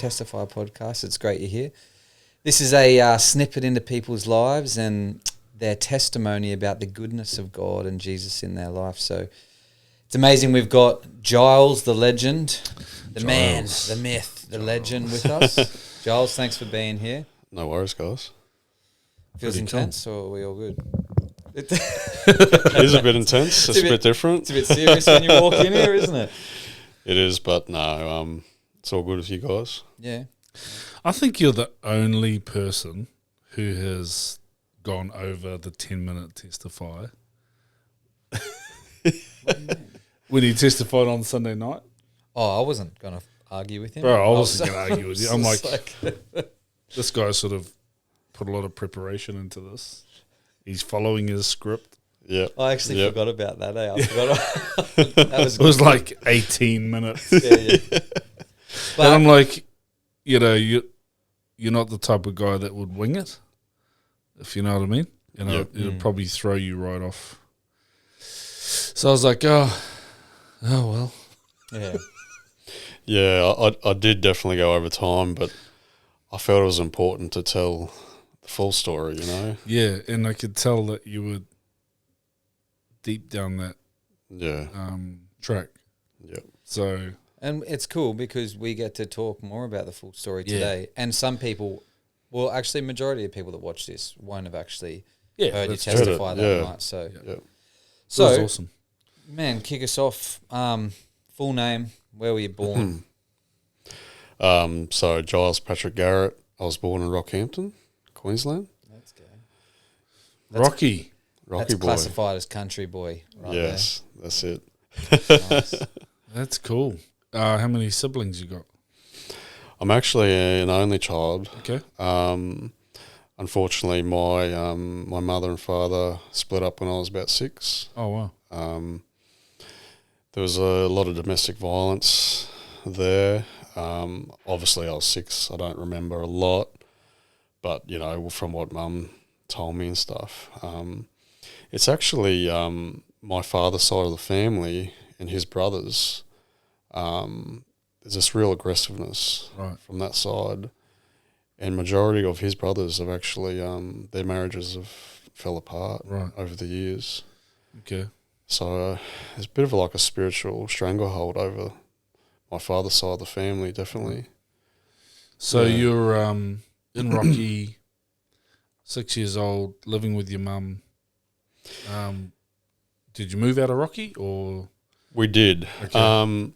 Testify podcast. It's great you're here. This is a snippet into people's lives and their testimony about the goodness of God and Jesus in their life. So it's amazing. We've got Giles, the legend, the man, the myth, the legend with us. Giles, thanks for being here. No worries, guys. Feels intense, or are we all good? It is a bit intense. It's a bit different. It's a bit serious when you walk in here, isn't it? It is, but no, it's all good with you guys. Yeah. I think you're the only person who has gone over the 10-minute testify. When he testified on Sunday night. Oh, I wasn't going to argue with him. Bro, I wasn't going to argue with you. I'm like, like this guy sort of put a lot of preparation into this. He's following his script. Yeah, I actually forgot about that. I forgot. That was like 18 minutes. Yeah. But and I'm like, you're not the type of guy that would wing it, if you know what I mean. It'll probably throw you right off. So I was like, oh well. Yeah. Yeah, I did definitely go over time, but I felt it was important to tell the full story, Yeah, and I could tell that you were deep down that track. Yeah. So... And it's cool because we get to talk more about the full story today. And some people, well, actually, majority of people that watch this won't have actually heard you testify that night. So, that was awesome. Man, kick us off. Full name, where were you born? So, Giles Patrick Garrett. I was born in Rockhampton, Queensland. Let's go. Rocky That's boy. Classified as country boy right yes, that's it. Nice. That's cool. How many siblings you got? I'm actually an only child. Okay. Unfortunately, my mother and father split up when I was about 6. Oh, wow. There was a lot of domestic violence there. Obviously, I was 6. I don't remember a lot. But, from what Mum told me and stuff, it's actually my father's side of the family and his brothers. There's this real aggressiveness from that side, and majority of his brothers have actually their marriages have fell apart over the years. Okay, so there's a bit of like a spiritual stranglehold over my father's side of the family, definitely. So you're in Rocky, 6 years old, living with your mum. Did you move out of Rocky or? We did. Okay.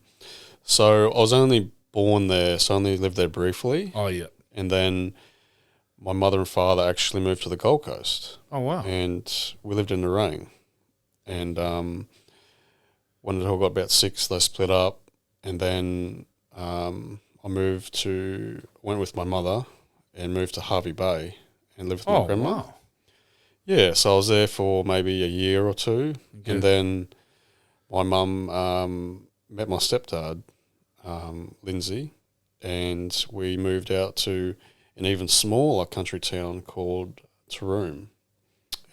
So I was only born there, so I only lived there briefly. Oh, yeah. And then my mother and father actually moved to the Gold Coast. Oh, wow. And we lived in Nerang. And when it all got about 6, they split up. And then I went with my mother and moved to Harvey Bay and lived with my grandma. Wow. Yeah, so I was there for maybe a year or 2. Okay. And then my mum met my stepdad, Lindsay, and we moved out to an even smaller country town called Taroom,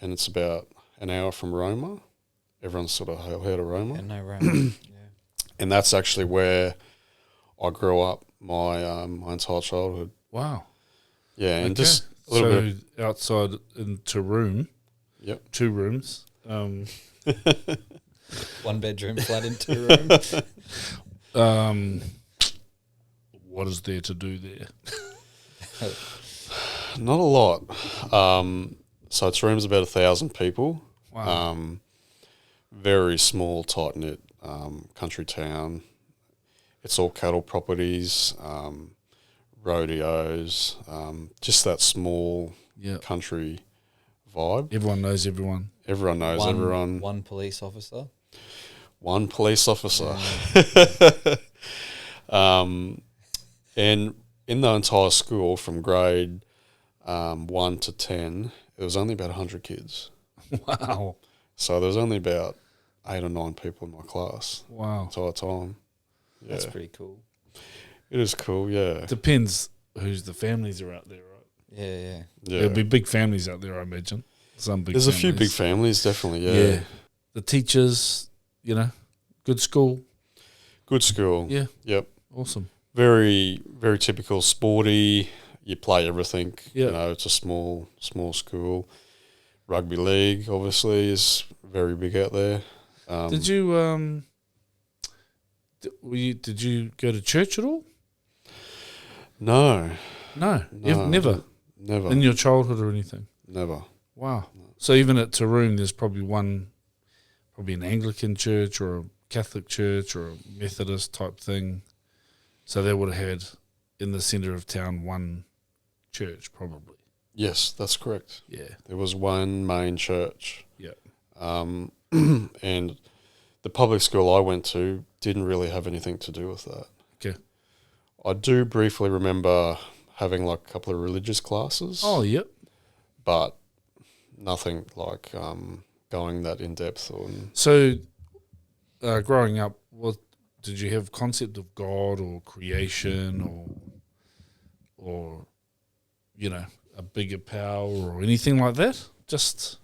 and it's about an hour from Roma. Everyone's sort of heard of Roma. Yeah, no, Roma. Yeah. And that's actually where I grew up my my entire childhood. Wow. Yeah, and just a little bit outside in Taroom. Yep. 2 rooms. 1 bedroom flat in 2 rooms. What is there to do there? Not a lot. So Taroom's about 1,000 people. Wow. Very small, tight-knit country town. It's all cattle properties, rodeos, just that small country vibe. Everyone knows everyone. Everyone knows everyone. 1 police officer. 1 police officer. And in the entire school, from grade 1 to 10, it was only about 100 kids. Wow. So there was only about 8 or 9 people in my class. Wow. The entire time. Yeah. That's pretty cool. It is cool, yeah. Depends who's the families are out there, right? Yeah. There'll be big families out there, I imagine. There's a few big families, definitely, yeah. The teachers, good school. Good school. Yeah. Yep. Awesome. very, very typical sporty. You play everything. Yeah. You know, it's a small school. Rugby league, obviously, is very big out there. Did you did you go to church at all? No. No, you've No, never Never. in your childhood or anything. Never. Wow. So even at Taroom, there's probably an Anglican church or a Catholic church or a Methodist type thing. So they would have had in the centre of town one church, probably. Yes, that's correct. Yeah. There was one main church. Yeah. And the public school I went to didn't really have anything to do with that. Okay. I do briefly remember having like a couple of religious classes. Oh, yep. But nothing like going that in depth. So, growing up, did you have concept of God or creation or you know, a bigger power or anything like that? Just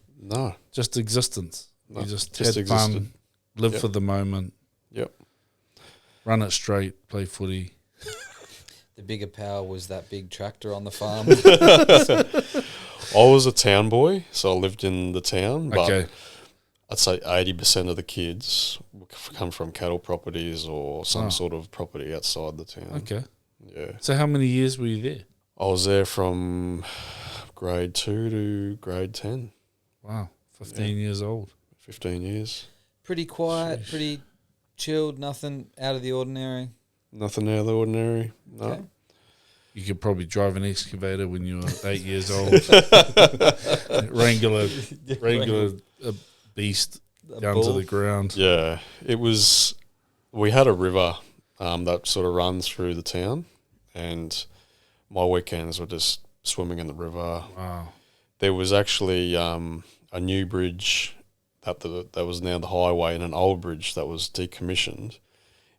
existence. No, you just just had existed. fun, live for the moment. Yep. Run it straight, play footy. The bigger power was that big tractor on the farm. I was a town boy, so I lived in the town. But Okay. I'd say 80% of the kids come from cattle properties or some sort of property outside the town. Okay. Yeah. So how many years were you there? I was there from grade 2 to grade 10. Wow. 15 years old. 15 years. Pretty quiet, Sheesh. pretty chilled, nothing out of the ordinary. Nothing out of the ordinary. No. Okay. You could probably drive an excavator when you were 8 years old. Wrangle a beast down to the ground. Yeah. It was, we had a river that sort of runs through the town, and my weekends were just swimming in the river. Wow. There was actually a new bridge that was now the highway, and an old bridge that was decommissioned,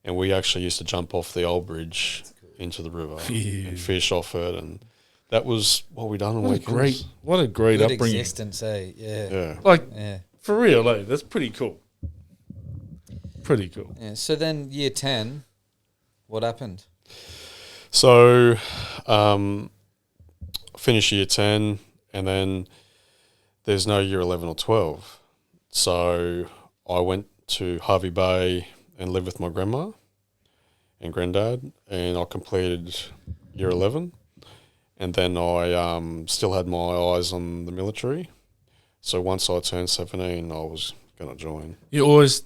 and we actually used to jump off the old bridge into the river and fish off it, and that was what we done on weekends. What a great Good upbringing. existence, eh? Yeah. Yeah. Like, Yeah. for real, that's pretty cool. Pretty cool. Yeah. So then year 10, what happened? So, finished year 10, and then there's no year 11 or 12. So I went to Harvey Bay and lived with my grandma and granddad, and I completed year 11. And then I still had my eyes on the military. So once I turned 17, I was going to join. You always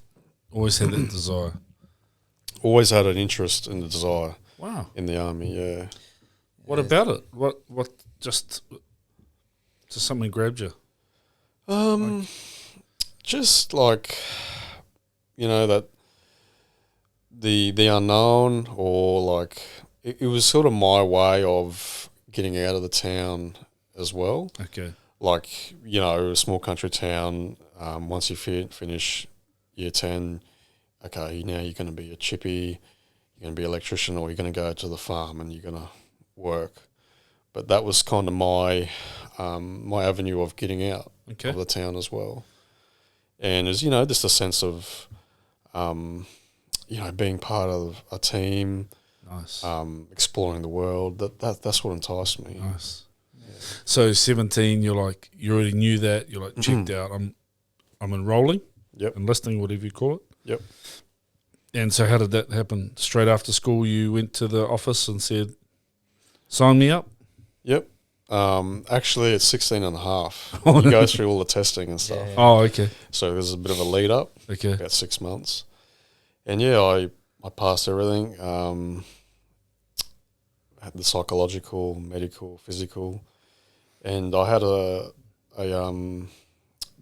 had that desire. Always had an interest and a desire Wow. in the army, yeah. What about it? What just something grabbed you? Just like, you know, that the unknown, or like it was sort of my way of getting out of the town as well. Okay. Like, you know, a small country town, once you finish year 10, okay, now you're going to be a chippy, you're going to be an electrician, or you're going to go to the farm and you're going to work. But that was kind of my my avenue of getting out of the town as well. And as you know, just a sense of, you know, being part of a team, Nice. exploring the world. That's what enticed me. Nice. Yeah. So 17, you already knew that. You're like, checked out. I'm enrolling. Yep. Enlisting, whatever you call it. Yep. And so how did that happen? Straight after school, you went to the office and said, sign me up? Yep. Actually, it's 16 and a half. You go through all the testing and stuff. Yeah. Oh, okay. So there's a bit of a lead up, Okay. about 6 months. And yeah, I passed everything. Had the psychological, medical, physical, and I had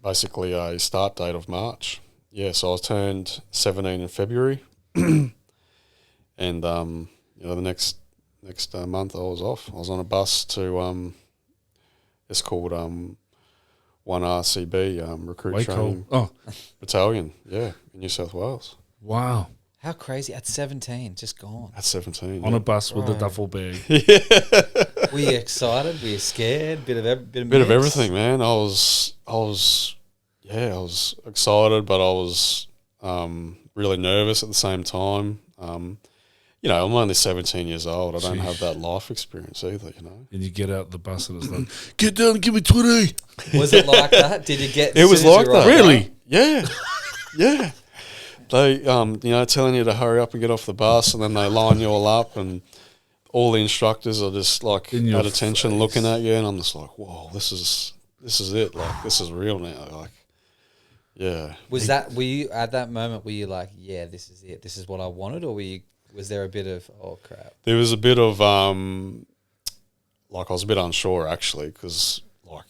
basically a start date of March. Yeah, so I turned 17 in February, and you know, the next month I was off. I was on a bus to it's called 1RCB, Recruit Training Battalion. Yeah, in New South Wales. Wow. How crazy. At 17, just gone. At 17, On a bus with a duffel bag. Were you excited? Were you scared? Bit of bit of everything, man. I was excited, but I was really nervous at the same time. you know, I'm only 17 years old. I don't Jeez. have that life experience either, you know. And you get out the bus and it's like, get down and give me 20. Was it like that? Did you get? It was like that. Really? Yeah. Yeah. They, you know, telling you to hurry up and get off the bus, and then they line you all up, and all the instructors are just like In your at attention face. looking at you, and I'm just like, whoa, this is it. Like, this is real now. Like, yeah. Were you at that moment? Were you like, yeah, this is it. This is what I wanted, or was there a bit of, oh crap? There was a bit of, like, I was a bit unsure actually, because like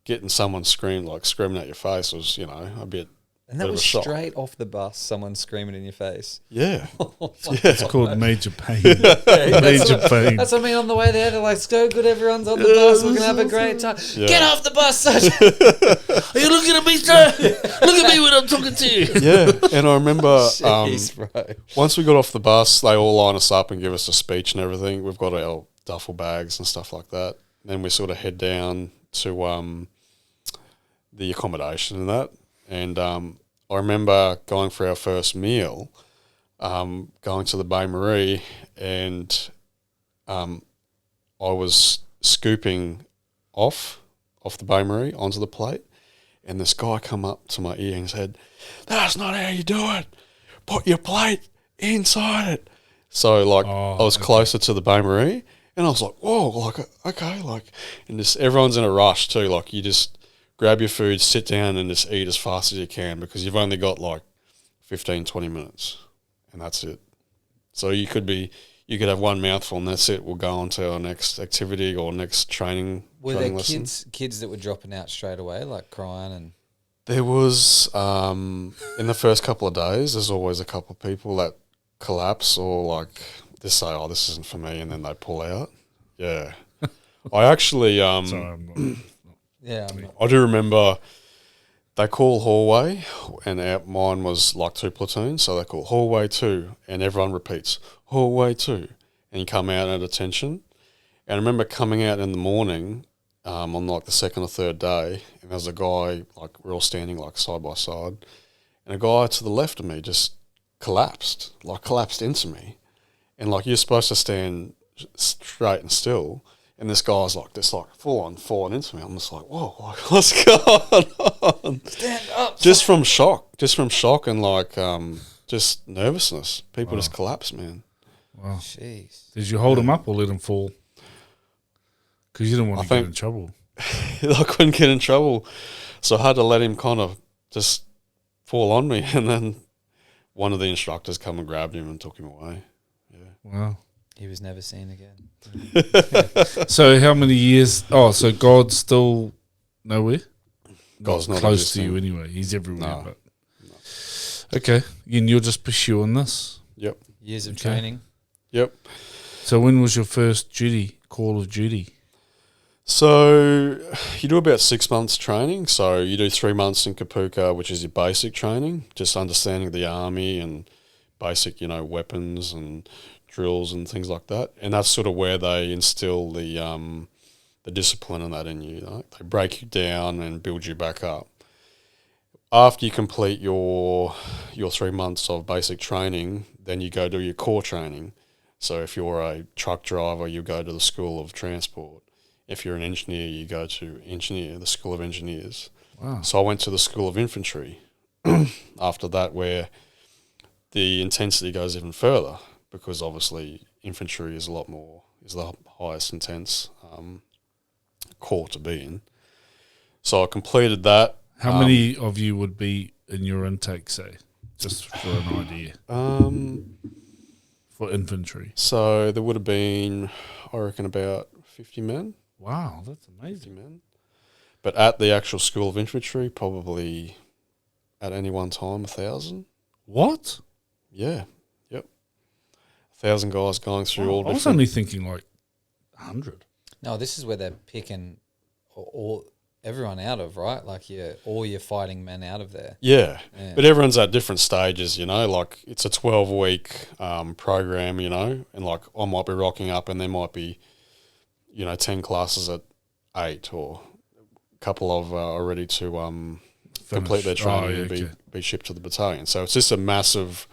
getting someone screaming at your face was, you know, a bit. And that bit of was a shock. straight off the bus, someone screaming in your face. Yeah. It's called major pain. Major pain. That's what I mean. On the way there, they're like, "It's so good, everyone's on the bus. We're gonna have a great time. Yeah. Get off the bus, Saj." Are you looking at me, sir? Look at me when I'm talking to you. Yeah. And I remember Jeez, bro. once we got off the bus, they all line us up and give us a speech and everything. We've got our duffel bags and stuff like that. Then we sort of head down to the accommodation and that. And I remember going for our first meal, going to the Bain Marie, and I was scooping off the Bain Marie onto the plate, and this guy come up to my ear and said, "That's not how you do it. Put your plate inside it." So like I was closer to the Bain Marie, and I was like, "Whoa!" Like, okay, like, and just everyone's in a rush too. Like, you just grab your food, sit down, and just eat as fast as you can, because you've only got like 15, 20 minutes, and that's it. So you could have one mouthful, and that's it. We'll go on to our next activity or next training. Were there lesson. kids that were dropping out straight away, like crying and? There was in the first couple of days. There's always a couple of people that collapse or like just say, "Oh, this isn't for me," and then they pull out. Yeah, I actually Sorry, I'm not. Yeah, I'm not. I do remember they call hallway, and mine was like 2 platoons, so they call hallway 2, and everyone repeats hallway 2, and you come out at attention. And I remember coming out in the morning on like the second or third day, and there was a guy, like we're all standing like side by side, and a guy to the left of me just collapsed into me, and like you're supposed to stand straight and still. And this guy's like this, like full on falling into me. I'm just like, whoa, like, what's going on? Stand up. Just from shock, and like just nervousness. People just collapse, man. Wow. Jeez. Did you hold him up or let him fall? Because you didn't want to get in trouble. I couldn't get in trouble, so I had to let him kind of just fall on me, and then one of the instructors come and grabbed him and took him away. Yeah. Wow. He was never seen again. So how many years? Oh, so God's still nowhere? God's not close to existing. you anyway. He's everywhere. No. But. Okay. And you're just pursuing this? Yep. Years of Okay. training. Yep. So when was your first call of duty? So you do about 6 months training. So you do 3 months in Kapuka, which is your basic training, just understanding the army and basic, you know, weapons and drills and things like that. And that's sort of where they instill the discipline and that in you. Right? They break you down and build you back up. After you complete your 3 months of basic training, then you go do your core training. So if you're a truck driver, you go to the School of Transport. If you're an engineer, you go to the School of Engineers. Wow. So I went to the School of Infantry after that, where the intensity goes even further, because obviously infantry is the highest intense corps to be in. So I completed that. How many of you would be in your intake, say, just for an idea, for infantry? So there would have been, I reckon, about 50 men. Wow, that's 50 amazing. men. But at the actual School of Infantry, probably at any one time, 1,000. What? Yeah. Yep. 1,000 guys going through all I was different. only thinking like 100. No, this is where they're picking all everyone out of, right? Like all your fighting men out of there. Yeah. Yeah. But everyone's at different stages, you know, like it's a 12-week program, you know, and like I might be rocking up and there might be, you know, 10 classes at 8, or a couple of are ready to complete their training and be shipped to the battalion. So it's just a massive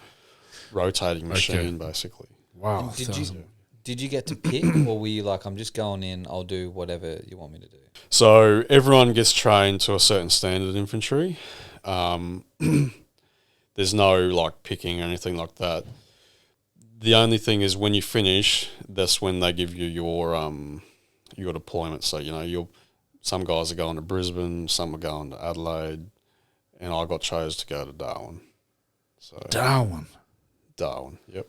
rotating machine, basically. Wow. And did you get to pick, or were you like, I'm just going in, I'll do whatever you want me to do? So everyone gets trained to a certain standard in infantry. There's no like picking or anything like that. The only thing is when you finish, that's when they give you your deployment. So some guys are going to Brisbane, some are going to Adelaide, and I got chose to go to Darwin. So Darwin, yep.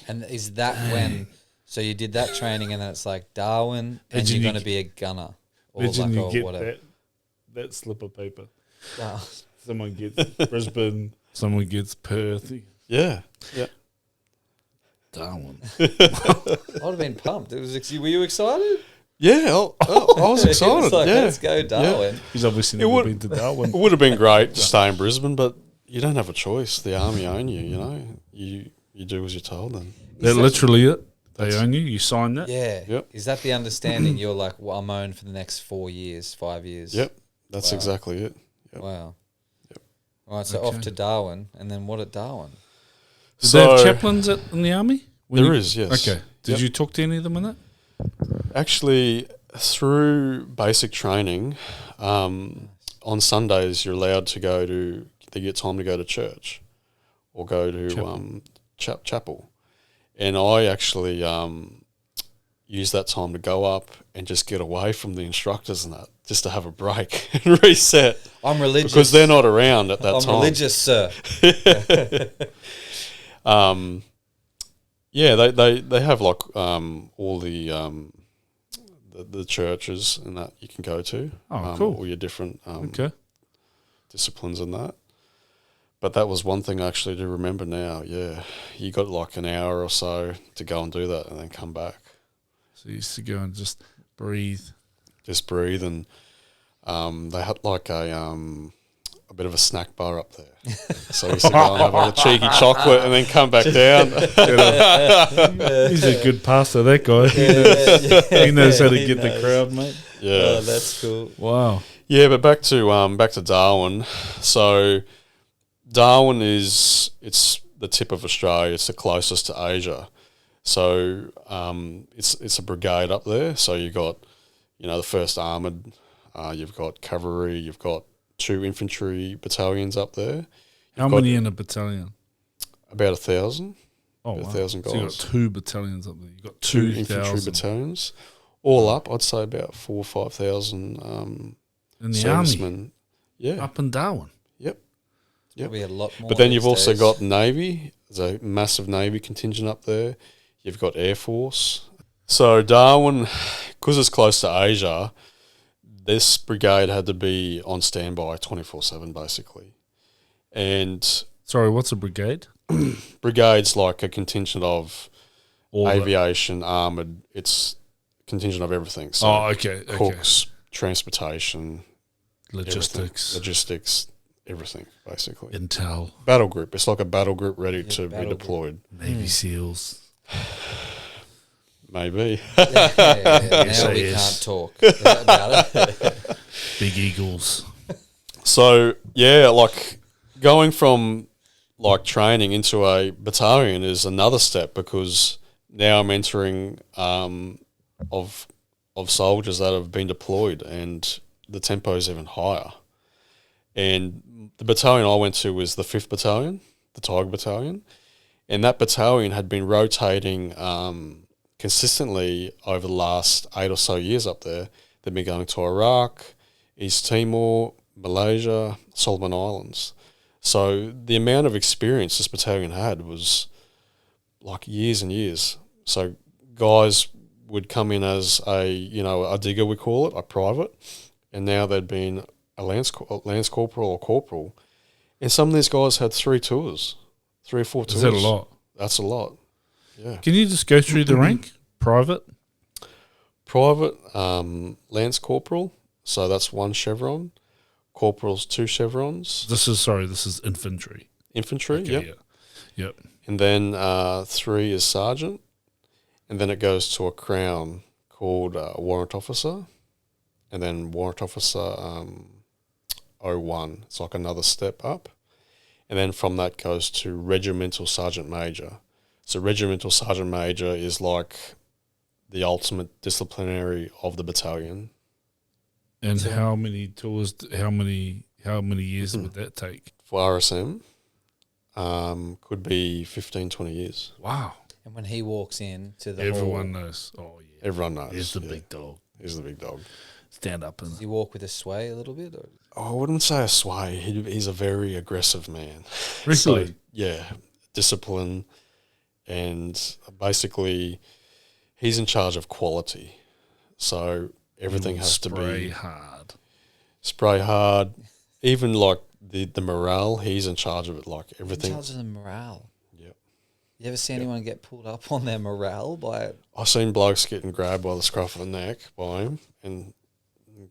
And is that when? So you did that training, and then it's like Darwin, and you're going to be a gunner, or imagine like you get whatever. that slip of paper. Wow. Someone gets Brisbane, someone gets Perth. Yeah. Darwin. I would have been pumped. Were you excited? Yeah, I was excited. It was like, yeah, let's go Darwin. He's obviously never been to Darwin. It would have been great to stay in Brisbane, but you don't have a choice. The army own you. You know, you do as you're told. Then They're literally it. They own you. You sign that. Yeah. Yep. Is that the understanding? You're like, well, I'm owned for the next 4 years, 5 years. Yep, that's Wow. exactly it. Yep. Wow. Yep. All right, so off to Darwin, and then what at Darwin? Did they have chaplains in the army? There is, yes. Okay. Did you talk to any of them in that? Actually, through basic training, on Sundays you're allowed to go to. They get time to go to church, or go to chapel, and I actually use that time to go up and just get away from the instructors and that, just to have a break and reset. I'm religious because they're not around at that time. I'm religious, sir. Yeah, they have like all the churches and that you can go to. Oh, cool. All your different Okay. disciplines and that. But that was one thing I actually do remember now. Yeah, you got like an hour or so to go and do that, and then come back. So you used to go and just breathe. Just breathe, and they had like a bit of a snack bar up there. So we used to go and have a cheeky chocolate and then come back down. He's a good pastor, that guy. He knows how to get the crowd, mate. Yeah, Oh, that's cool. Wow. yeah. But back to Darwin. So Darwin it's the tip of Australia. It's the closest to Asia. So it's a brigade up there. So you got the first armoured. You've got cavalry. You've got 2 infantry battalions up there. How many in a battalion? About 1,000. Oh, About wow. 1,000 guys. So you got 2 battalions up there. You got 2 2,000 infantry battalions. All up, I'd say about 4,000 or 5,000 in the servicemen. army. Yeah. Up and down. Yep. Probably a lot more. But then you've these also days. got Navy. There's a massive Navy contingent up there. You've got Air Force. So Darwin, because it's close to Asia, this brigade had to be on standby 24/7 basically. And Sorry, what's a brigade? brigade's like a contingent of All that. aviation, armoured. It's contingent of everything. So Oh, okay. cooks, transportation, Logistics. logistics, everything basically. Intel. Battle group. It's like a battle group ready to be battle group. deployed. Navy SEALs. Maybe. Yeah, now Yes, we yes. can't talk about it. Big Eagles. So yeah, like going from like training into a battalion is another step, because now I'm entering of soldiers that have been deployed, and the tempo is even higher. And the battalion I went to was the 5th Battalion, the Tiger Battalion, and that battalion had been rotating consistently over the last 8 or so years up there. They've been going to Iraq, East Timor, Malaysia, Solomon Islands. So the amount of experience this battalion had was like years and years. So guys would come in as a digger, we call it, a private, and now they'd been a lance corporal or corporal. And some of these guys had 3 tours, 3 or 4 tours. Is that a lot? That's a lot. Yeah. Can you just go through the rank? Private? Private, lance corporal, so that's 1 chevron. Corporal's 2 chevrons. This is infantry. Infantry, Okay, yep. yeah. Yep. And then 3 is sergeant. And then it goes to a crown called warrant officer. And then warrant officer 01. It's like another step up. And then from that goes to regimental sergeant major. So regimental sergeant major is like the ultimate disciplinary of the battalion. And how many tours? How many years would that take? For RSM, could be 15, 20 years. Wow. And when he walks in to the Everyone hall, knows. Oh, yeah. Everyone knows. He's the big dog. He's the big dog. Stand up. And does he walk with a sway a little bit? Or? I wouldn't say a sway. He's a very aggressive man. Really? So, yeah, discipline, and basically he's in charge of quality. So everything has to be spray hard. Even like the morale, he's in charge of it. Like everything. In charge of the morale. Yep. You ever see anyone get pulled up on their morale by? I've seen blokes getting grabbed by the scruff of the neck by him and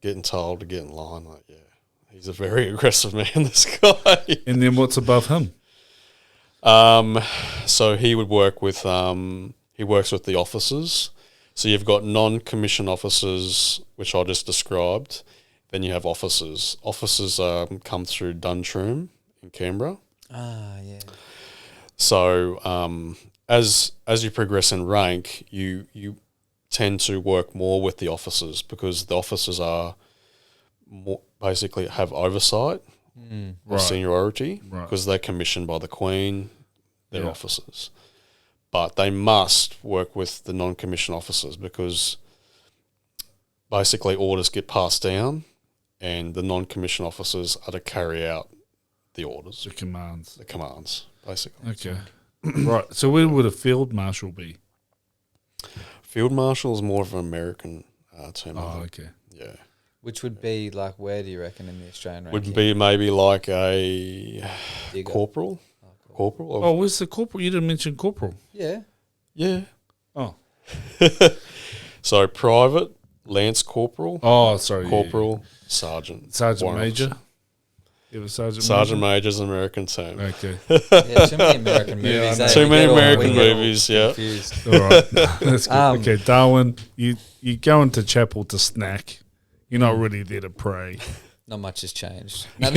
getting told to get in line. Like, yeah, he's a very aggressive man, this guy. And then what's above him? So he would work with he works with the officers. So you've got non-commissioned officers, which I just described. Then you have officers. Officers come through Duntroom in Canberra. Ah, yeah. So as you progress in rank, you tend to work more with the officers because the officers are more, basically have oversight of seniority because they're commissioned by the Queen, they're officers. But they must work with the non-commissioned officers because basically orders get passed down and the non-commissioned officers are to carry out the orders. The commands. The commands, basically. Okay. Right. So where would a field marshal be? Field marshal is more of an American term. Oh, okay. Yeah. Which would be like, where do you reckon in the Australian ranking? Would be maybe like a corporal. Corporal. Oh, where's the corporal? You didn't mention corporal. Yeah. Yeah. Oh. So private, lance corporal. Oh, sorry. Corporal, sergeant. Sergeant major. You have a sergeant major's an American term. Okay. Yeah, too many American movies. Yeah, too many American movies, yeah. Confused. All right. That's good. Okay, Darwin, you go into chapel to snack. You're not really there to pray. Not much has changed. You're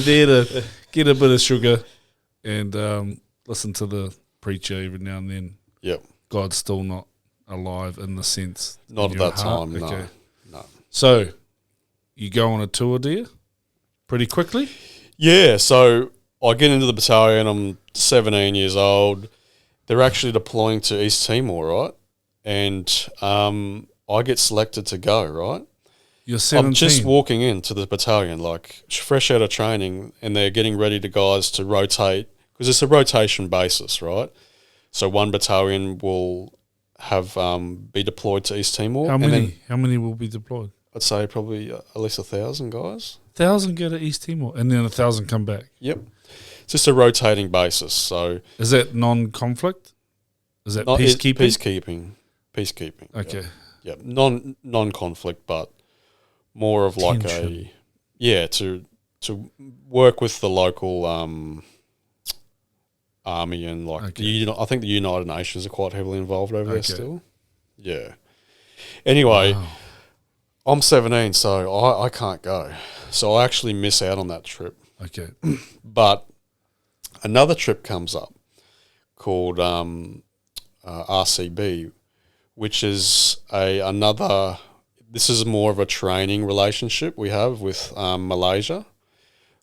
there to get a bit of sugar and listen to the preacher every now and then. Yep. God's still not alive in the sense. Not at that time, okay. No. So, you go on a tour, do you? Pretty quickly? Yeah, so I get into the battalion, I'm 17 years old. They're actually deploying to East Timor, right? And I get selected to go, right? You're 17? I'm just walking into the battalion, like fresh out of training, and they're getting ready to guys to rotate, because it's a rotation basis, right? So one battalion will have be deployed to East Timor. How many will be deployed? I'd say probably at least 1,000 guys. 1,000 go to East Timor, and then 1,000 come back. Yep, it's just a rotating basis. So is that non-conflict? Is that peacekeeping? Peacekeeping. Okay. Yep. Non-conflict, but more of like to work with the local army and like I think the United Nations are quite heavily involved over there still. Yeah. Anyway. Wow. I'm 17, so I can't go. So I actually miss out on that trip. Okay. But another trip comes up called RCB, which is this is more of a training relationship we have with Malaysia.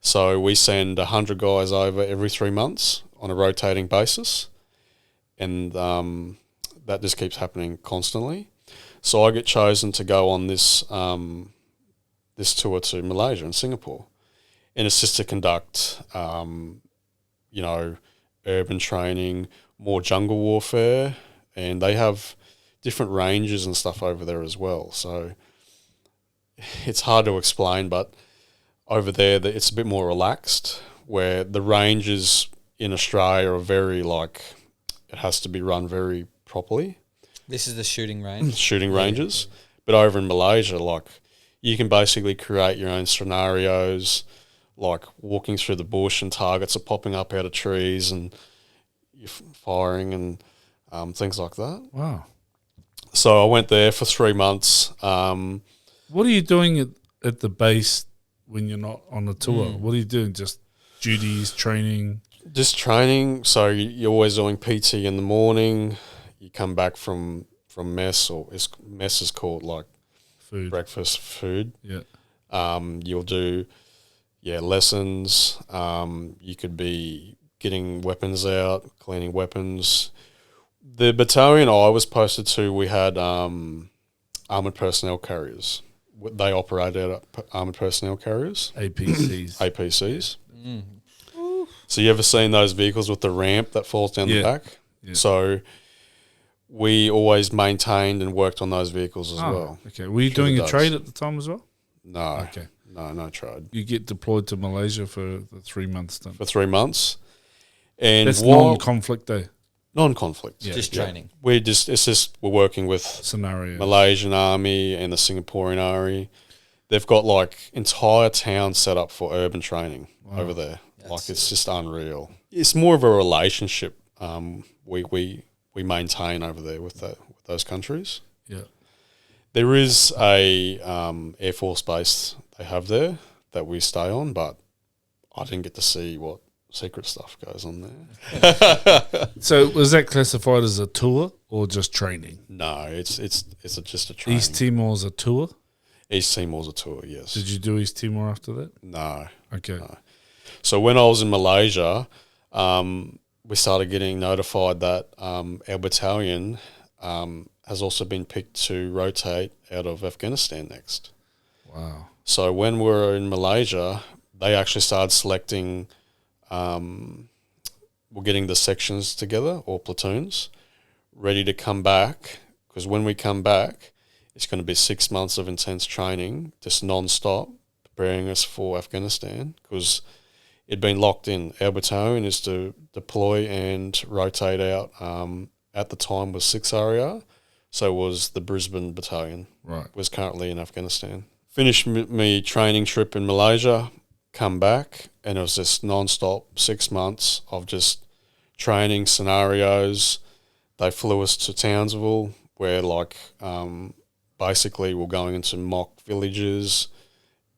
So we send 100 guys over every 3 months on a rotating basis. And that just keeps happening constantly. So I get chosen to go on this this tour to Malaysia and Singapore, and it's just to conduct, urban training, more jungle warfare, and they have different ranges and stuff over there as well. So it's hard to explain, but over there it's a bit more relaxed, where the ranges in Australia are very it has to be run very properly. This is the shooting range? Shooting ranges. But over in Malaysia, you can basically create your own scenarios, like walking through the bush and targets are popping up out of trees and you're firing and things like that. Wow. So I went there for 3 months. What are you doing at the base when you're not on the tour? What are you doing? Just duties, training? Just training. So you're always doing PT in the morning. You come back from mess, or mess is called like Food. breakfast food. Yeah. You'll do lessons. You could be getting weapons out, cleaning weapons. The battalion I was posted to, we had armoured personnel carriers. They operated out of armoured personnel carriers. APCs. APCs. So you ever seen those vehicles with the ramp that falls down the back? Yeah. So we always maintained and worked on those vehicles as well. Okay. Were you doing a trade at the time as well? No. Okay. No trade. You get deployed to Malaysia for the 3 months then? For 3 months. And that's non-conflict though? Non-conflict. Yeah. Just training. We're working with Scenario. Malaysian Army and the Singaporean Army. They've got like entire towns set up for urban training over there. Like it's just unreal. It's more of a relationship we maintain over there with those countries. Yeah. There is a Air Force base they have there that we stay on, but I didn't get to see what secret stuff goes on there. So was that classified as a tour or just training? No, it's just a training. East Timor's a tour? East Timor's a tour, yes. Did you do East Timor after that? No. Okay. No. So when I was in Malaysia, we started getting notified that our battalion has also been picked to rotate out of Afghanistan next. Wow. So when we were in Malaysia, they actually started selecting, we're getting the sections together or platoons ready to come back, because when we come back, it's going to be 6 months of intense training, just non-stop, preparing us for Afghanistan, because it'd been locked in. Our battalion is to deploy and rotate out. At the time was 6 RER, so it was the Brisbane Battalion. Right. Was currently in Afghanistan. Finished me training trip in Malaysia, come back, and it was just non-stop 6 months of just training scenarios. They flew us to Townsville, where like basically we're going into mock villages.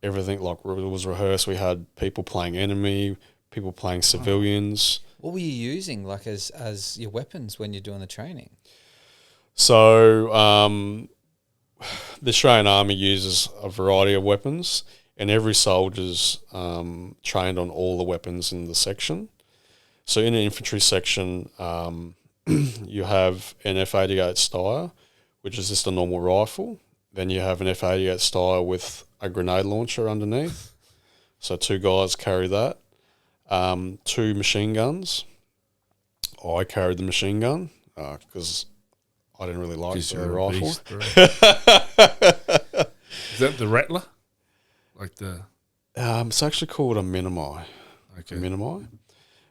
Everything like it was rehearsed. We had people playing enemy, people playing civilians. What were you using like as your weapons when you're doing the training? So the Australian Army uses a variety of weapons, and every soldier's trained on all the weapons in the section. So in an infantry section, you have an F88 Steyr, which is just a normal rifle. Then you have an F88 Steyr with a grenade launcher underneath. So 2 guys carry that. 2 machine guns. I carried the machine gun because I didn't really like the rifle. Beast, is that the Rattler? Like the... it's actually called a Minimi. Okay. Minimi.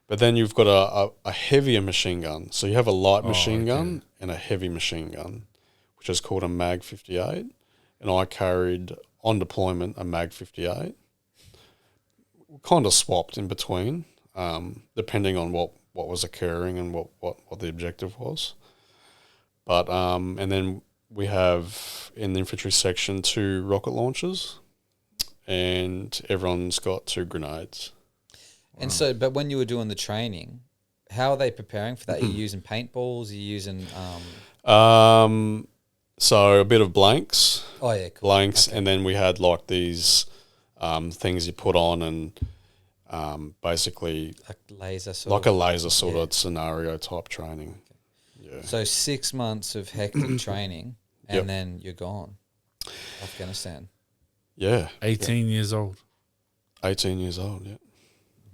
But then you've got a heavier machine gun. So you have a light machine gun and a heavy machine gun, which is called a Mag 58. And I carried, on deployment, a Mag 58. Kind of swapped in between, depending on what was occurring and what the objective was. But and then we have in the infantry section 2 rocket launchers, and everyone's got 2 grenades. And so, but when you were doing the training, how are they preparing for that? Are you using paintballs? Are you using... So a bit of blanks. Oh, yeah, cool. Blanks, okay. And then we had like these things you put on and basically... Like laser sort like a laser sort of scenario type training. Okay. Yeah. So 6 months of hectic training and then you're gone. Afghanistan. Yeah. 18 years old. 18 years old, yeah.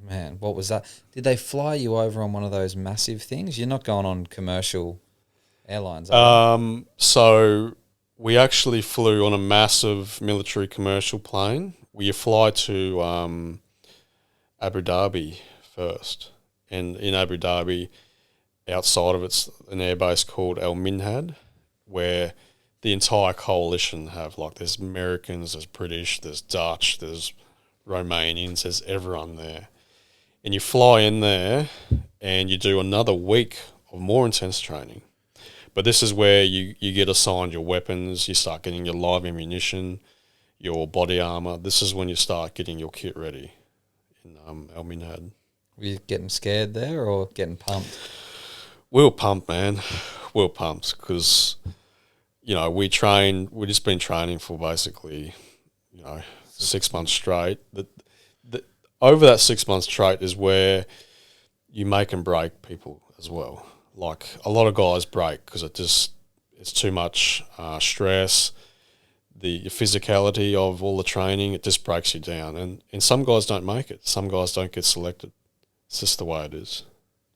Man, what was that? Did they fly you over on one of those massive things? You're not going on commercial airlines, are you? So we actually flew on a massive military commercial plane. We fly to Abu Dhabi first. And in Abu Dhabi, outside of it's an airbase called Al Minhad, where the entire coalition have, like, there's Americans, there's British, there's Dutch, there's Romanians, there's everyone there. And you fly in there and you do another week of more intense training. But this is where you get assigned your weapons, you start getting your live ammunition, your body armour. This is when you start getting your kit ready in Al Minhad. Were you getting scared there or getting pumped? We were pumped, man. We were pumped because, we've just been training for basically, 6 months straight. Over that 6 months straight is where you make and break people as well. Like a lot of guys break because it's too much stress. The physicality of all the training, it just breaks you down. And some guys don't make it. Some guys don't get selected. It's just the way it is.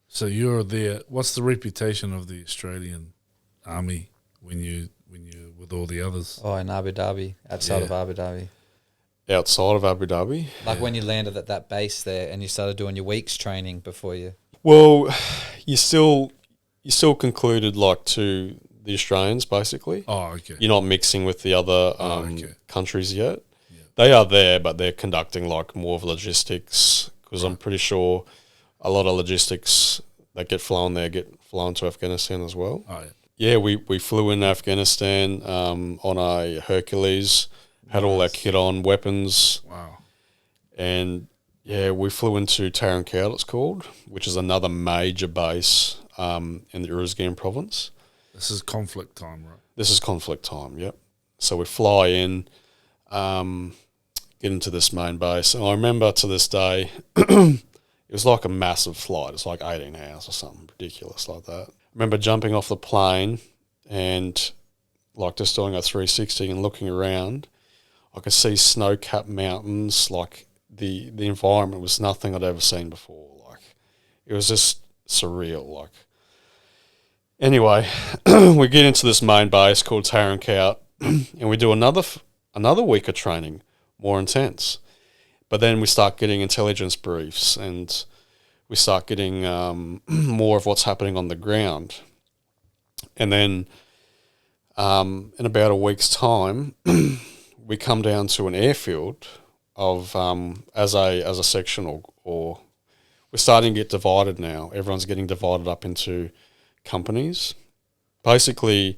So you're there. What's the reputation of the Australian Army when you with all the others? Oh, in Abu Dhabi, outside of Abu Dhabi. Outside of Abu Dhabi? Like when you landed at that base there and you started doing your week's training before you... Well, you still concluded like to the Australians, basically. Oh, okay. You're not mixing with the other countries yet. Yeah. They are there, but they're conducting like more of logistics because I'm pretty sure a lot of logistics that get flown there get flown to Afghanistan as well. Oh, yeah. Yeah, we flew in Afghanistan on a Hercules, had all our kit on, weapons. Wow. And, yeah, we flew into Tarankout, it's called, which is another major base in the Uruzgan province. This is conflict time, right? This is conflict time, yep. So we fly in, get into this main base. And I remember to this day, it was like a massive flight. It's like 18 hours or something ridiculous like that. I remember jumping off the plane and like just doing a 360 and looking around. I could see snow-capped mountains. Like the environment was nothing I'd ever seen before. Like it was just surreal. Like anyway, we get into this main base called Tarankout, and we do another week of training, more intense. But then we start getting intelligence briefs and we start getting more of what's happening on the ground. And then in about a week's time, we come down to an airfield of as a section or we're starting to get divided now. Everyone's getting divided up into companies. Basically,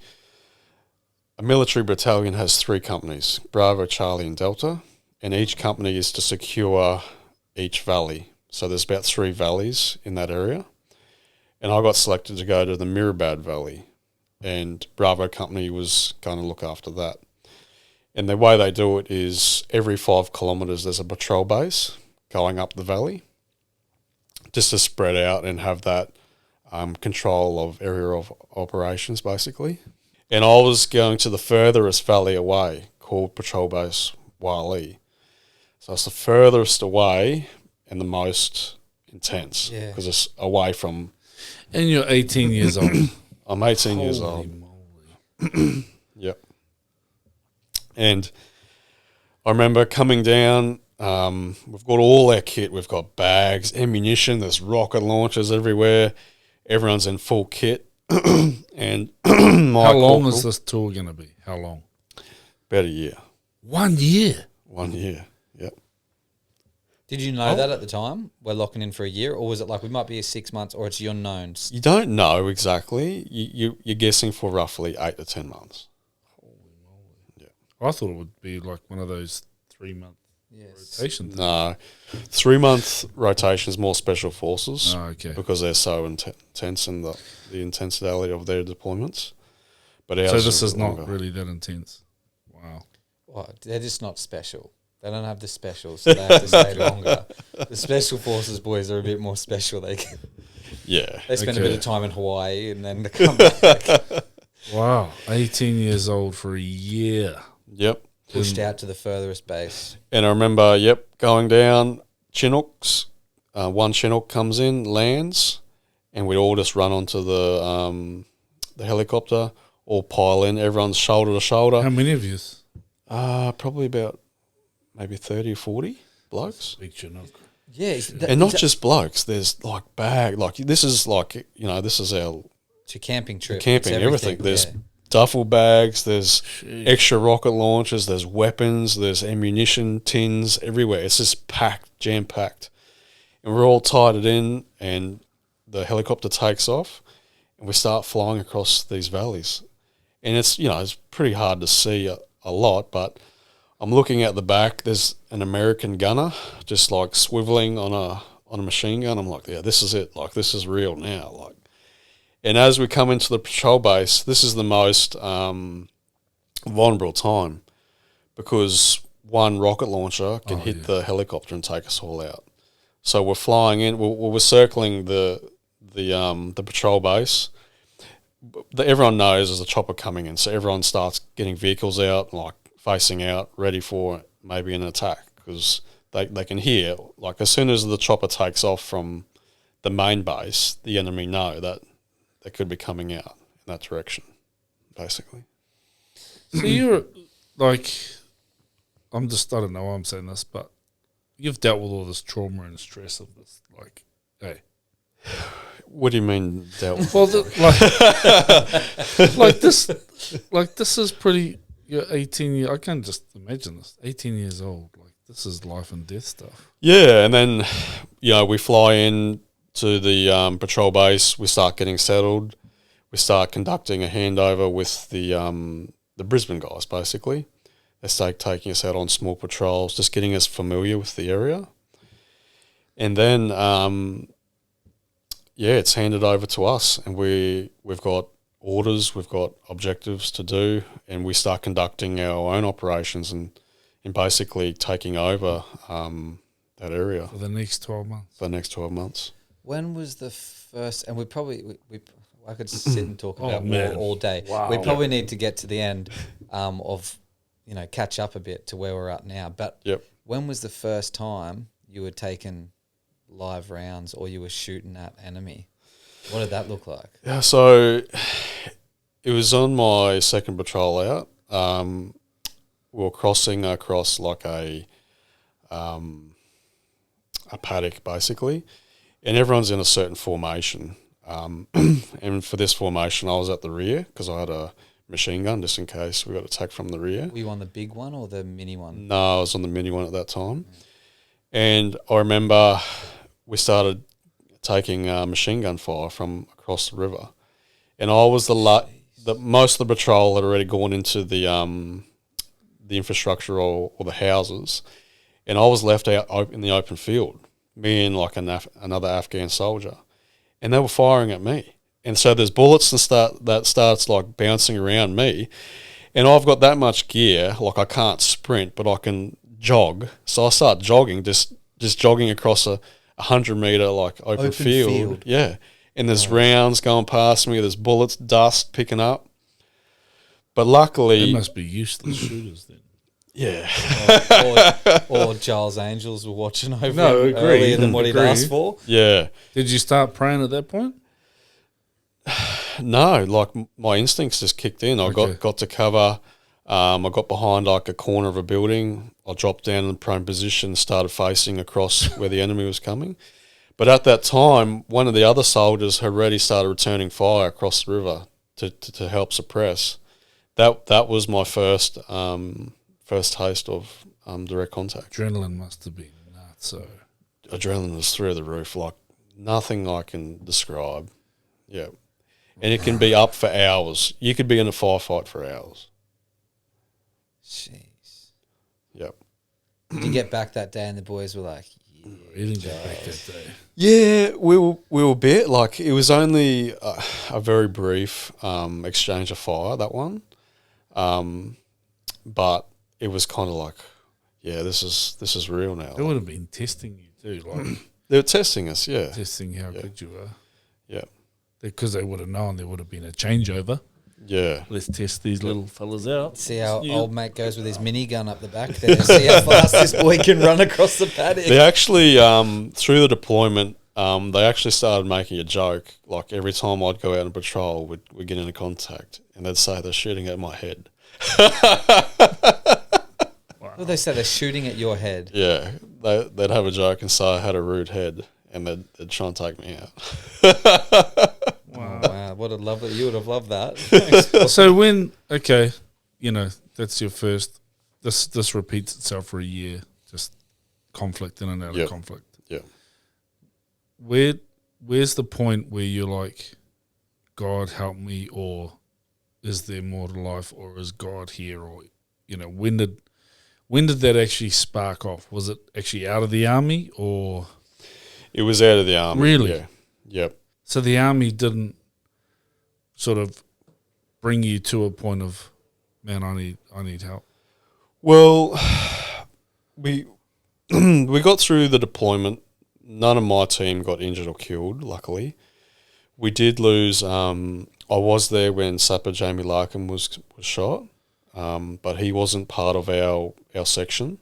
a military battalion has 3 companies, Bravo, Charlie and Delta. And each company is to secure each valley. So there's about 3 valleys in that area. And I got selected to go to the Mirabad Valley. And Bravo Company was going to look after that. And the way they do it is every 5 kilometres there's a patrol base going up the valley. Just to spread out and have that control of area of operations, basically. And I was going to the furthest valley away called Patrol Base Wali. So it's the furthest away and the most intense because it's away from... And you're 18 years old. I'm 18 years old. Moly. Yep. And I remember coming down, we've got all our kit. We've got bags, ammunition, there's rocket launchers everywhere. Everyone's in full kit. And how long is this tour going to be? How long? About a year. 1 year? 1 year, yep. Did you know that at the time? We're locking in for a year? Or was it like we might be 6 months or it's your knowns? You don't know exactly. You're guessing for roughly 8 to 10 months. Holy moly. Yeah. I thought it would be like one of those 3-month rotations. No. 3-month rotation is more special forces. Oh, okay. Because they're so intense in the intensity of their deployments. But so this is not really that intense. Wow. Well, they're just not special. They don't have the specials, so they have to stay longer. The special forces boys are a bit more special. They spend a bit of time in Hawaii and then they come back. Wow, 18 years old for a year. Yep. Pushed out to the furthest base. And I remember, going down Chinooks. One Chinook comes in, lands, and we all just run onto the helicopter, all pile in, everyone's shoulder to shoulder. How many of you? Probably about maybe 30 or 40 blokes. Big Chinook. Yeah. And not just blokes, there's like this is like, this is our... It's a camping trip. Camping, everything. There's duffel bags, there's extra rocket launchers, there's weapons, there's ammunition tins everywhere. It's just packed, jam-packed. And we're all tied it in and the helicopter takes off and we start flying across these valleys. And it's, it's pretty hard to see a lot, but I'm looking at the back. There's an American gunner just like swiveling on a machine gun. I'm like, yeah, this is it. Like, this is real now. Like, and as we come into the patrol base, this is the most vulnerable time because one rocket launcher can hit the helicopter and take us all out. So we're flying in. We're circling the patrol base. Everyone knows there's a chopper coming in, so everyone starts getting vehicles out, like facing out, ready for maybe an attack because they can hear, like as soon as the chopper takes off from the main base, the enemy know that they could be coming out in that direction, basically. So you're like, I don't know why I'm saying this, but you've dealt with all this trauma and stress of this, like, hey. What do you mean dealt with? Well, this is pretty. You're 18 years. I can't just imagine this. 18 years old. Like, this is life and death stuff. Yeah, and then we fly in to the patrol base. We start getting settled. We start conducting a handover with the Brisbane guys. Basically, they start taking us out on small patrols, just getting us familiar with the area, and then. It's handed over to us, and we've got orders, we've got objectives to do, and we start conducting our own operations and basically taking over that area for the next 12 months. When was the first? And I could sit and talk about war all day. Wow. We probably need to get to the end of catch up a bit to where we're at now. But when was the first time you were taken live rounds or you were shooting at enemy? What did that look like? Yeah, so it was on my second patrol out. We were crossing across like a paddock basically, and everyone's in a certain formation. And for this formation, I was at the rear because I had a machine gun just in case we got attacked from the rear. Were you on the big one or the mini one? No, I was on the mini one at that time. And I remember we started taking machine gun fire from across the river, and I was the most of the patrol had already gone into the infrastructure or the houses, and I was left out in the open field, me and like another Afghan soldier, and they were firing at me, and so there's bullets that starts like bouncing around me, and I've got that much gear, like I can't sprint, but I can jog, so I start jogging, just jogging across a 100-meter like open field. Yeah. And there's rounds going past me, there's bullets, dust picking up. But luckily... They must be useless shooters then. Yeah. or Giles Angels were watching over earlier than what he'd asked for. Yeah. Did you start praying at that point? No, like my instincts just kicked in. I got to cover. I got behind like a corner of a building. I dropped down in the prone position, started facing across where the enemy was coming. But at that time, one of the other soldiers had already started returning fire across the river to help suppress. That was my first taste of direct contact. Adrenaline must have been nuts. So adrenaline was through the roof, like nothing I can describe. Yeah, and it can be up for hours. You could be in a firefight for hours. Jeez. Yep. Did you get back that day and the boys were like, you didn't get back that day? Yeah, we were a bit like it was only a very brief exchange of fire, that one, but it was kind of like, yeah, this is real now. They would have been testing you too, like they were testing us, yeah, testing how good you were, yeah, because they would have known there would have been a changeover. Yeah. Let's test these little fellas out. See how old mate goes with his minigun up the back there. See how fast this boy can run across the paddock. They actually, through the deployment, they actually started making a joke. Like every time I'd go out on patrol, we'd get into contact, and they'd say they're shooting at my head. Well, they say they're shooting at your head. Yeah, they'd have a joke and say I had a rude head, and they'd try and take me out. Wow, what a lovely... You would have loved that. So that's your first... This repeats itself for a year, just conflict in and out of conflict. Yeah. Where's the point where you're like, God help me, or is there more to life, or is God here, or when did that actually spark off? Was it actually out of the army, or? It was out of the army. Really? Yeah. Yep. So the army didn't sort of bring you to a point of, man, I need help. Well, we we got through the deployment. None of my team got injured or killed, luckily. We did lose. I was there when Sapper Jamie Larkin was shot, but he wasn't part of our section.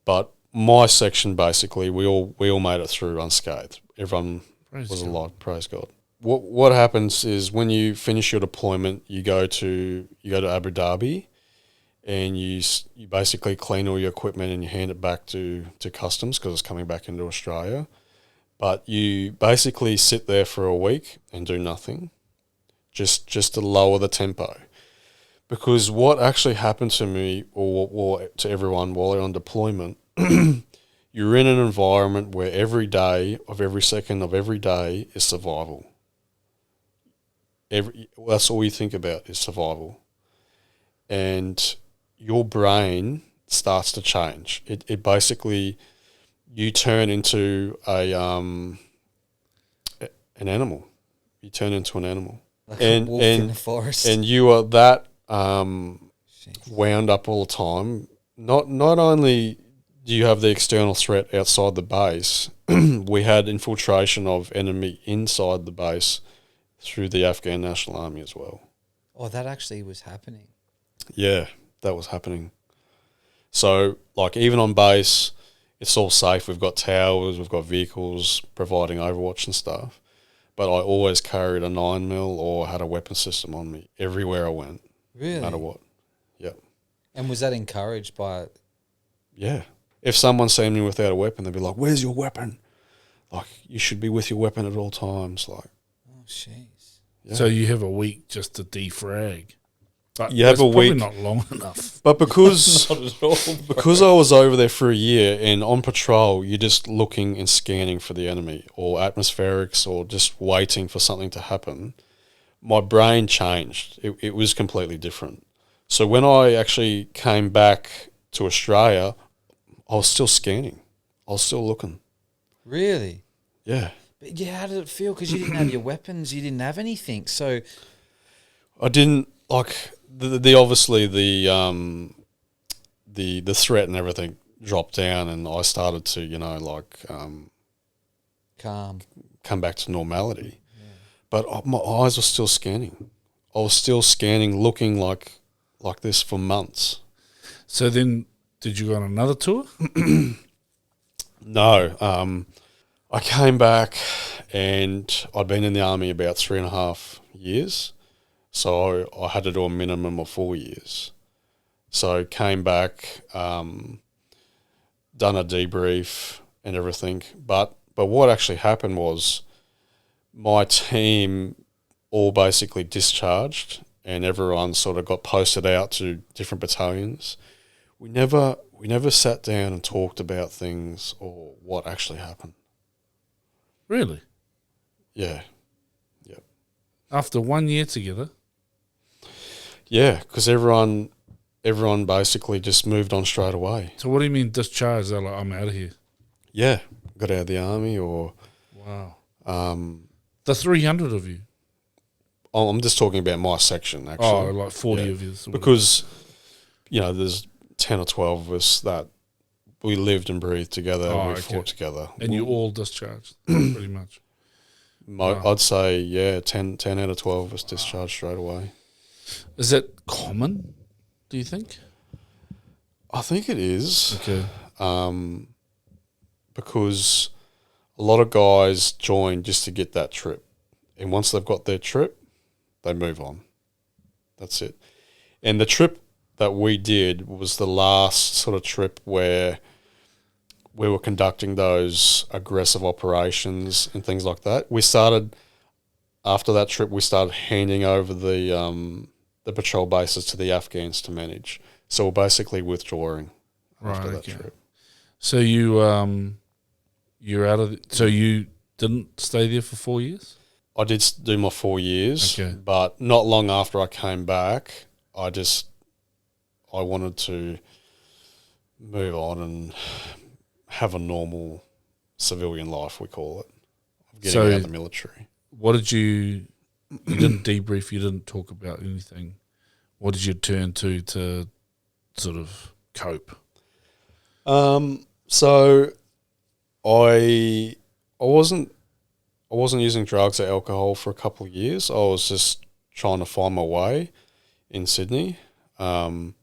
But my section, basically, we all made it through unscathed. Everyone was alive. Praise God. What happens is when you finish your deployment, you go to Abu Dhabi, and you basically clean all your equipment and you hand it back to customs because it's coming back into Australia. But you basically sit there for a week and do nothing, just to lower the tempo. Because what actually happened to me or to everyone while they're on deployment, you're in an environment where every day of every second of every day is survival. That's all you think about is survival. And your brain starts to change. It basically, you turn into an animal. You turn into an animal. Like a wolf in the forest. And you are that wound up all the time. Not only do you have the external threat outside the base, we had infiltration of enemy inside the base through the Afghan National Army as well. Oh, that actually was happening. Yeah, that was happening. So, like, even on base, it's all safe. We've got towers, we've got vehicles providing overwatch and stuff. But I always carried a 9mm or had a weapon system on me everywhere I went. Really? No matter what. Yep. And was that encouraged by... Yeah. If someone seen me without a weapon, they'd be like, "Where's your weapon?" Like, you should be with your weapon at all times. Like, oh, jeez. Yeah. So you have a week just to defrag. But you have a week, probably not long enough. But because because I was over there for a year and on patrol, you're just looking and scanning for the enemy or atmospherics or just waiting for something to happen. My brain changed. It was completely different. So when I actually came back to Australia, I was still scanning. I was still looking. Really? Yeah. But yeah, how did it feel? Because you didn't have your weapons, you didn't have anything. So I didn't like the obviously the threat and everything dropped down, and I started to calm, come back to normality. Yeah. But my eyes were still scanning. I was still scanning, looking like this for months. So then, did you go on another tour? No. I came back and I'd been in the army about 3.5 years. So I had to do a minimum of 4 years. So came back, done a debrief and everything. But what actually happened was my team all basically discharged and everyone sort of got posted out to different battalions. We never sat down and talked about things or what actually happened. Really? Yeah. Yep. After 1 year together? Yeah, because everyone basically just moved on straight away. So what do you mean discharged? They're like, I'm out of here. Yeah, got out of the army or... Wow. The 300 of you? I'm just talking about my section, actually. Oh, like 40 of you. Because, there's 10 or 12 of us that we lived and breathed together. We fought together. And you all discharged, pretty much. I'd say, 10 out of 12 of us discharged straight away. Is that common, do you think? I think it is. Okay. Because a lot of guys join just to get that trip. And once they've got their trip, they move on. That's it. And the trip that we did was the last sort of trip where we were conducting those aggressive operations and things like that. After that trip, we started handing over the patrol bases to the Afghans to manage. So we're basically withdrawing after that trip. So you're out of. So you didn't stay there for 4 years? I did do my 4 years, but not long after I came back, I wanted to move on and have a normal civilian life, we call it, of getting out of the military. What did you didn't debrief, you didn't talk about anything. What did you turn to sort of cope? So I wasn't using drugs or alcohol for a couple of years. I was just trying to find my way in Sydney. And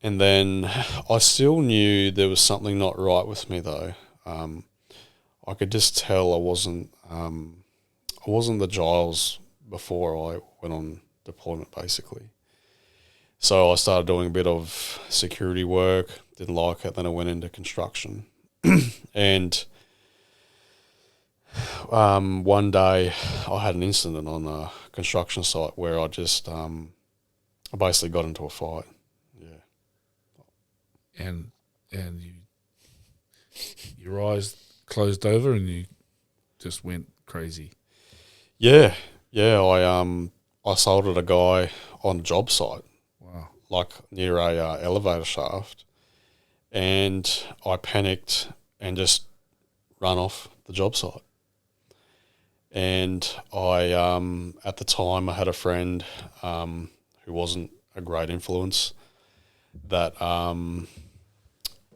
then I still knew there was something not right with me though. I could just tell I wasn't the Giles before I went on deployment basically. So I started doing a bit of security work, didn't like it, then I went into construction. And one day I had an incident on a construction site where I just I basically got into a fight. Yeah. And your eyes closed over and you just went crazy. Yeah. I assaulted a guy on a job site. Wow. Like near a elevator shaft, and I panicked and just ran off the job site. And I, at the time, I had a friend who wasn't a great influence that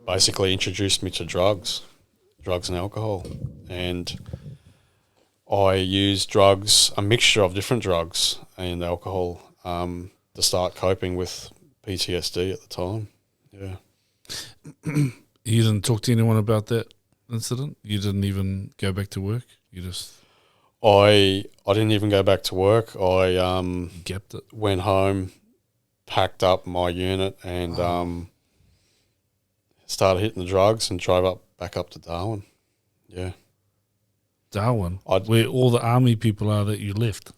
basically introduced me to drugs and alcohol. And I used drugs, a mixture of different drugs and alcohol, to start coping with PTSD at the time. Yeah. You didn't talk to anyone about that incident? You didn't even go back to work? You just... I didn't even go back to work. I gapped it. Went home, packed up my unit and started hitting the drugs and drove back up to Darwin. Yeah. Darwin? Where all the army people are that you left?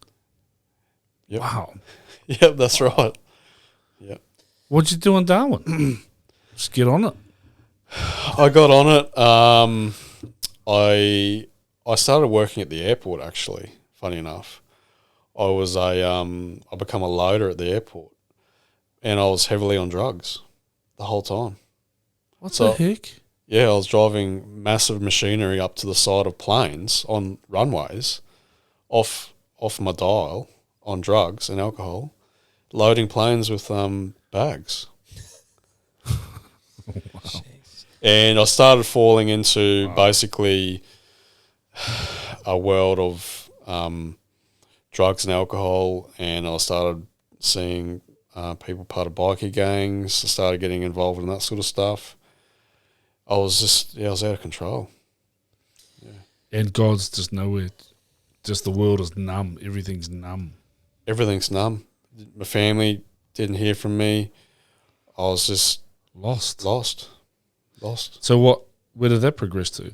Yep. Wow. Yep, that's right. Yep. What'd you do in Darwin? Just get on it. I got on it. I started working at the airport actually, funny enough. I become a loader at the airport and I was heavily on drugs the whole time. What the heck? Yeah, I was driving massive machinery up to the side of planes on runways off my dial on drugs and alcohol, loading planes with bags. Wow. And I started falling into basically a world of drugs and alcohol, and I started seeing people part of bikie gangs. I started getting involved in that sort of stuff. I was out of control. Yeah. And God's just nowhere. Just the world is numb. Everything's numb. Everything's numb. My family didn't hear from me. I was just lost. So where did that progress to?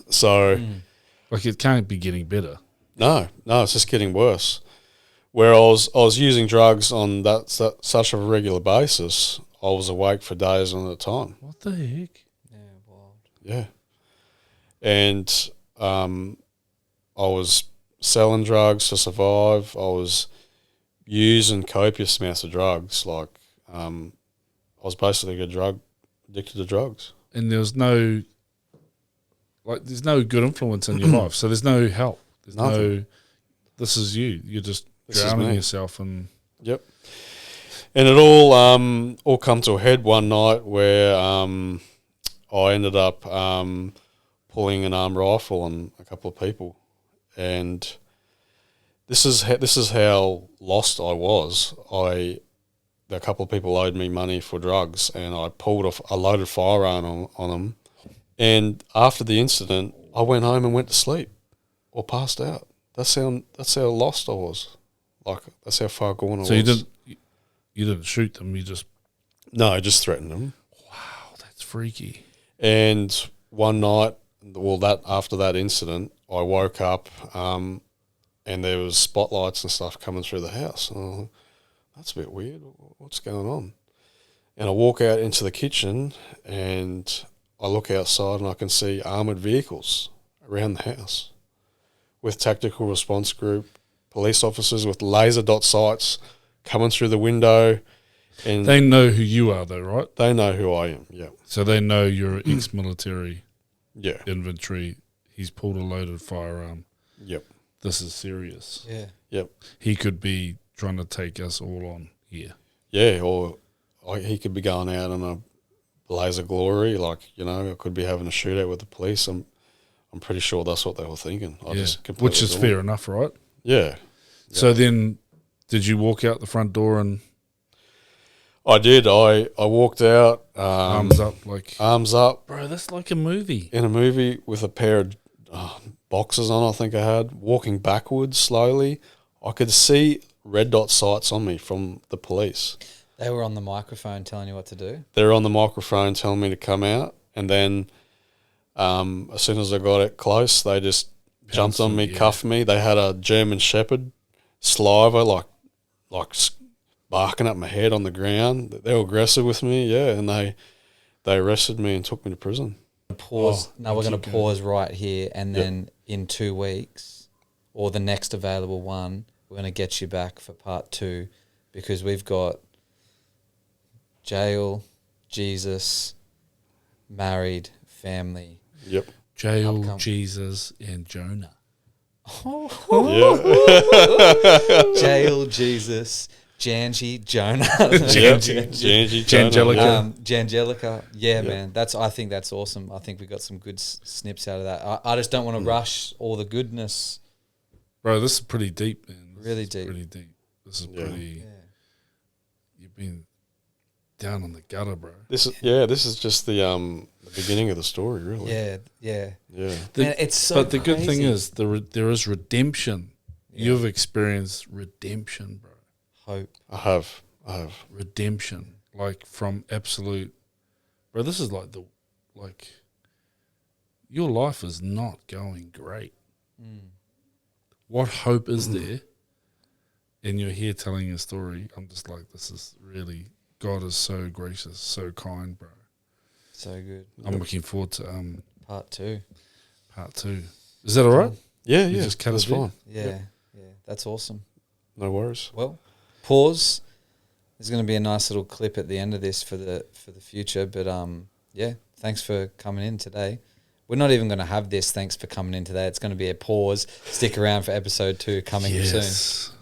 So, like, it can't be getting better. No, it's just getting worse. Where I was using drugs on such a regular basis, I was awake for days on a time. What the heck? Yeah, wild. Yeah, and I was selling drugs to survive. I was using copious amounts of drugs. Like, I was basically addicted to drugs. And there's no good influence in your life. So there's no help. There's Nothing. This is you. You're just This drowning yourself in. Yep. And it all come to a head one night where I ended up pulling an armed rifle on a couple of people, and this is how lost I was. A couple of people owed me money for drugs, and I pulled a loaded firearm on them. And after the incident, I went home and went to sleep or passed out. That's how lost I was. Like, that's how far gone I was. So you didn't shoot them. You just I just threatened them. Wow, that's freaky. And one night, after that incident, I woke up and there was spotlights and stuff coming through the house. And I was like, that's a bit weird. What's going on? And I walk out into the kitchen and I look outside and I can see armoured vehicles around the house with tactical response group, police officers with laser dot sights coming through the window. And they know who you are though, right? They know who I am, yeah. So they know you're ex-military. inventory. He's pulled a loaded firearm. Yep. This is serious. Yeah. Yep. He could be trying to take us all on here. Yeah, or he could be going out in a blaze of glory, like, you know, I could be having a shootout with the police. I'm pretty sure that's what they were thinking. Which is fair enough, right? Yeah. So then, did you walk out the front door and I did. I walked out, arms up, arms up, bro? That's like a movie. in a movie with a pair of boxes on. I think I had walking backwards slowly. I could see red dot sights on me from the police. They were on the microphone telling you what to do. They're on the microphone telling me to come out, and then as soon as I got it close, they just jumped on me, cuffed me. They had a German Shepherd, Sliver, like barking at my head on the ground. They were aggressive with me, and they arrested me and took me to prison. Pause. We're going to pause right here, and then in 2 weeks, or the next available one, we're going to get you back for part 2, because we've got jail, Jesus, married, family. Yep. Jail, Jesus, and Jonah. Jail, Jesus, Janji, Jonah. Janji, Jangelica. Jangelica. Yeah, man. I think that's awesome. I think we got some good snips out of that. I just don't want to rush all the goodness. Bro, this is pretty deep, man. Really deep. Pretty deep. This is pretty. You've been down on the gutter, bro. This is just the beginning of the story, really. Yeah. Yeah. Man, it's so But the good thing is there is redemption. Yeah. You've experienced redemption, bro. Hope. I have. Redemption, like from absolute, bro. This is like your life is not going great. What hope is there? And you're here telling your story. I'm just like, this is really, God is so gracious, so kind, bro. So good. I'm looking forward to Part 2. part 2. Is that all right? Yeah, You yeah. just cut that's us in. fine. Yeah. That's awesome. No worries. Well, pause. There's going to be a nice little clip at the end of this for the future. But thanks for coming in today. We're not even going to have this. Thanks for coming in today. It's going to be a pause. Stick around for episode 2 coming soon.